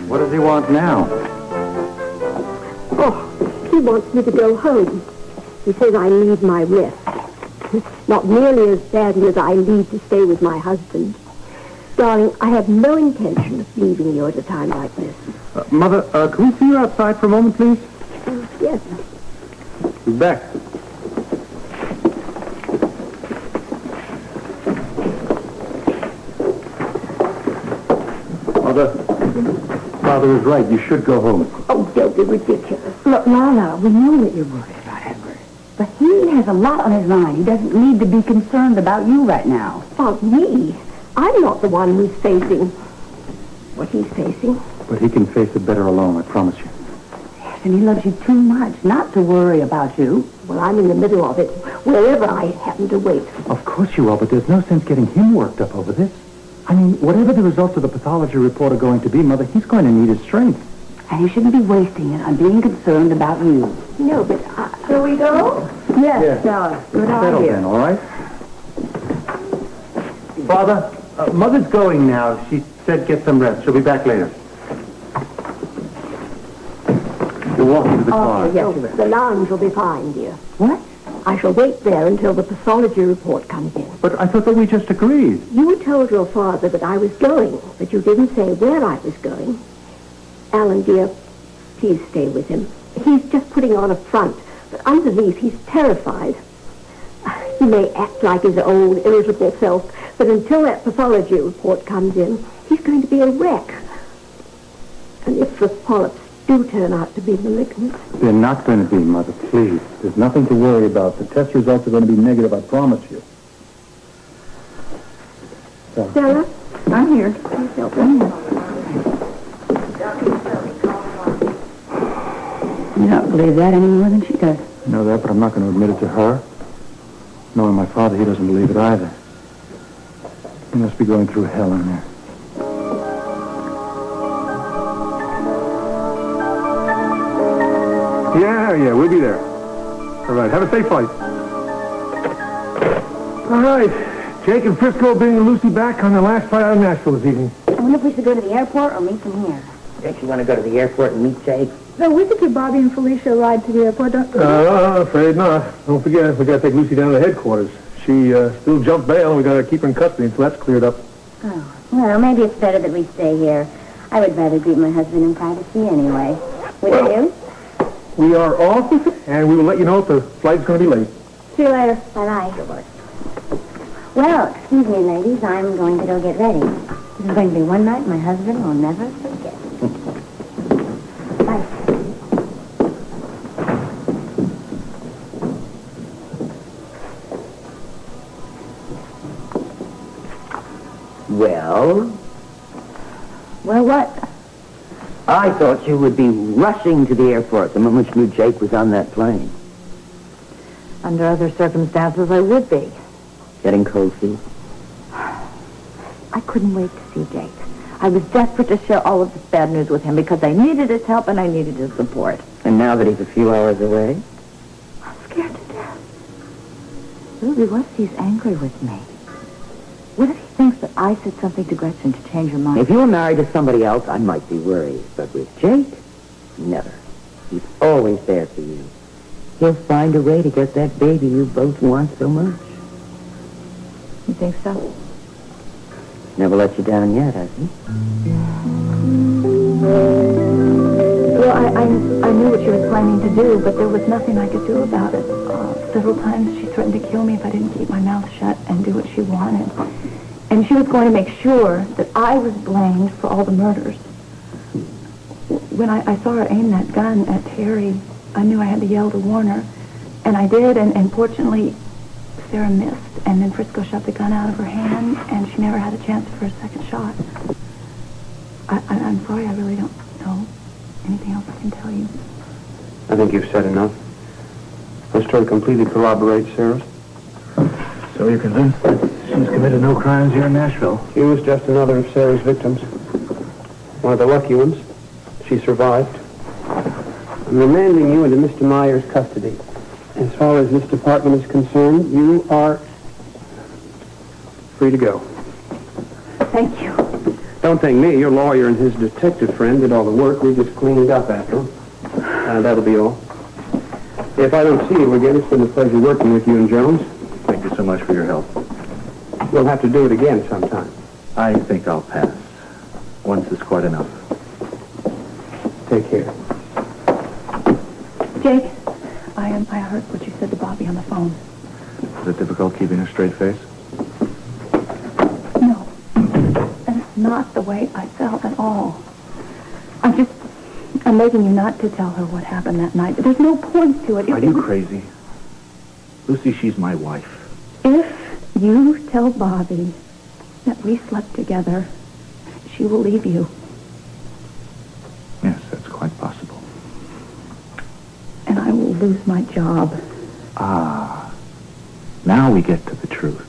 What does he want now? Oh, he wants me to go home. He says I need my rest. Not nearly as badly as I need to stay with my husband. Darling, I have no intention of leaving you at a time like this. Mother, can we see you outside for a moment, please? Yes. Back. Mother, Father is right. You should go home. Oh, don't be ridiculous. Look, Lala, we know that you're worried about Edward. But he has a lot on his mind. He doesn't need to be concerned about you right now. About me? I'm not the one who's facing what he's facing. But he can face it better alone, I promise you. Yes, and he loves you too much not to worry about you. Well, I'm in the middle of it, wherever I happen to wait. Of course you are, but there's no sense getting him worked up over this. I mean, whatever the results of the pathology report are going to be, Mother, he's going to need his strength. And you shouldn't be wasting it on being concerned about you. No, but Shall we go? Yes, Stella. Good Settle idea. then, all right? Father, Mother's going now. She said get some rest. She'll be back later. We'll walk into the car. Yes, the lounge will be fine, dear. What? I shall wait there until the pathology report comes in. But I thought that we just agreed. You told your father that I was going, but you didn't say where I was going. Alan, dear, please stay with him. He's just putting on a front, but underneath he's terrified. He may act like his old irritable self, but until that pathology report comes in, he's going to be a wreck. And if the polyps do turn out to be malignant... They're not going to be, Mother, please. There's nothing to worry about. The test results are going to be negative, I promise you. Stella? I'm here. You don't believe that any more than she does. I know that, but I'm not going to admit it to her. Knowing my father, he doesn't believe it either. He must be going through hell in there. Yeah, we'll be there. All right, have a safe flight. All right, Jake and Frisco will bring Lucy back on their last flight out of Nashville this evening. I wonder if we should go to the airport or meet them here. Don't you want to go to the airport and meet Jake? No, we could give Bobby and Felicia a ride to the airport, don't we? Afraid not. Don't forget, we got to take Lucy down to the headquarters. She still jumped bail, and we got to keep her in custody until that's cleared up. Oh, well, maybe it's better that we stay here. I would rather greet my husband in privacy anyway. Would you? We are off, and we will let you know if the flight's going to be late. See you later. Bye-bye. Bye-bye. Well, excuse me, ladies. I'm going to go get ready. This is going to be one night my husband will never forget. Bye. Well? Well, what? I thought you would be rushing to the airport the moment you knew Jake was on that plane. Under other circumstances, I would be. Getting cold feet? I couldn't wait to see Jake. I was desperate to share all of this bad news with him because I needed his help and I needed his support. And now that he's a few hours away? I'm scared to death. Ruby, what if he's angry with me? What if he thinks that I said something to Gretchen to change her mind? If you were married to somebody else, I might be worried. But with Jake, never. He's always there for you. He'll find a way to get that baby you both want so much. You think so? Never let you down yet, has he? Well, I knew what she was planning to do, but there was nothing I could do about it. Several times she threatened to kill me if I didn't keep my mouth shut and do what she wanted. And she was going to make sure that I was blamed for all the murders. When I saw her aim that gun at Terry, I knew I had to yell to warn her. And I did, and fortunately, Sarah missed. And then Frisco shot the gun out of her hand, and she never had a chance for a second shot. I'm sorry, I really don't know anything else I can tell you. I think you've said enough. The story completely corroborates Sarah's. So you're convinced that she's committed no crimes here in Nashville? She was just another of Sarah's victims. One of the lucky ones. She survived. I'm remanding you into Mr. Meyer's custody. As far as this department is concerned, you are free to go. Thank you. Don't thank me. Your lawyer and his detective friend did all the work. We just cleaned up after him. That'll be all. If I don't see you again, it's been a pleasure working with you and Jones. Thank you so much for your help. We'll have to do it again sometime. I think I'll pass. Once is quite enough. Take care. Jake, I heard what you said to Bobby on the phone. Is it difficult keeping a straight face? No. That's not the way I felt at all. I'm begging you not to tell her what happened that night. There's no point to it. Are you crazy? Lucy, she's my wife. If you tell Bobby that we slept together, she will leave you. Yes, that's quite possible. And I will lose my job. Ah. Now we get to the truth.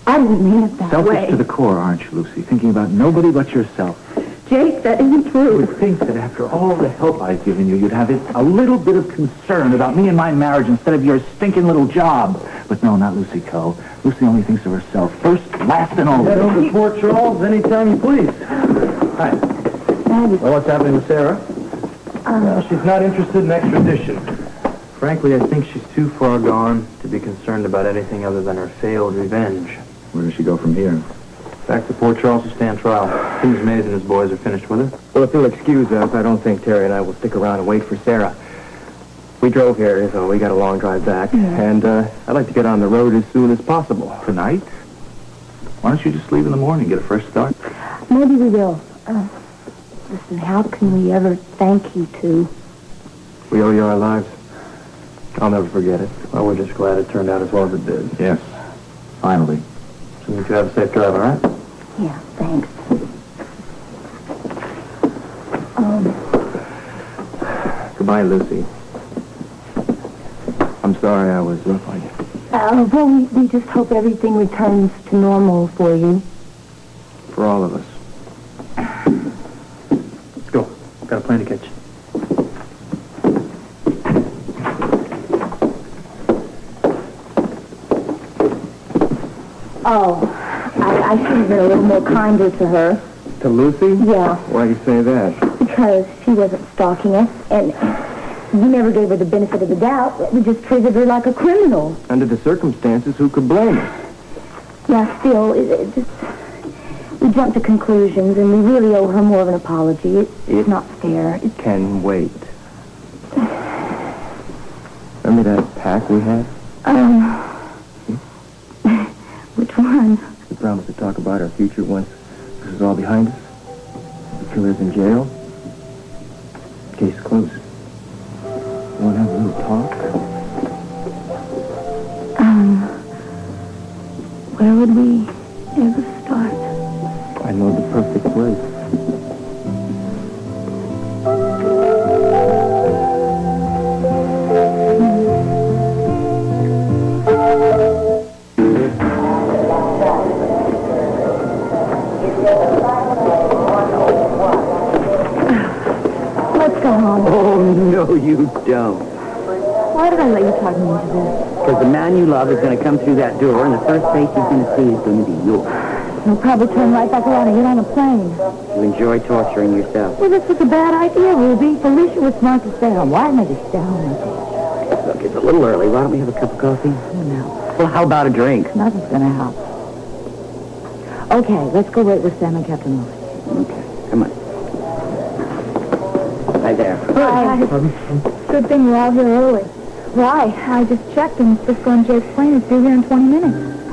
I didn't mean it that Selfish way. to the core, aren't you, Lucy? Thinking about nobody but yourself. Jake, that isn't You true. would think that after all the help I've given you, you'd have a little bit of concern about me and my marriage instead of your stinking little job. But no, not Lucy Coe. Lucy only thinks of herself. First, last, and always. Head over to Port Charles anytime you please. Hi. Well, what's happening with Sarah? Well, she's not interested in extradition. Frankly, I think she's too far gone to be concerned about anything other than her failed revenge. Where does she go from here? Back to Port Charles to stand trial. Seems Mays and his boys are finished with her. Well, if you'll excuse us, I don't think Terry and I will stick around and wait for Sarah. We drove here, so we got a long drive back. And I'd like to get on the road as soon as possible. Tonight? Why don't you just leave in the morning, get a fresh start? Maybe we will. Listen, how can we ever thank you two? We owe you our lives. I'll never forget it. Well, we're just glad it turned out as well as it did. Yes. Finally. So you two have a safe drive, all right? Yeah, thanks. Goodbye, Lucy. I'm sorry I was rough on you. Well, we just hope everything returns to normal for you. For all of us. Let's go. Got a plane to catch. Oh, I should have been a little more kinder to her. To Lucy? Yeah, Why do you say that? because she wasn't stalking us, and you never gave her the benefit of the doubt. We just treated her like a criminal. Under the circumstances, who could blame us? Yeah, still, we jumped to conclusions, and we really owe her more of an apology. It's not fair. It can wait. Remember that pact we had? Which one? We promised to talk about our future once this is all behind us. The killer's in jail. Case closed. You want to have a little talk? Where would we ever start? I know the perfect place. Let's go home. Oh, no, you don't. Why did I let you talk me into this? Because the man you love is going to come through that door, and the first face he's going to see is going to be yours. He'll probably turn right back around and get on a plane. You enjoy torturing yourself. Well, this was a bad idea, Ruby. Felicia was smart to stay home. Why didn't I just stay home with you? Look, it's a little early. Why don't we have a cup of coffee? No, Well, how about a drink? nothing's going to help. Okay, let's go wait with Sam and Captain Lewis. Okay, come on. Hi there. Hi. Good thing we're all here early. Why? I just checked, and Cisco and Jake's plane is due here in 20 minutes.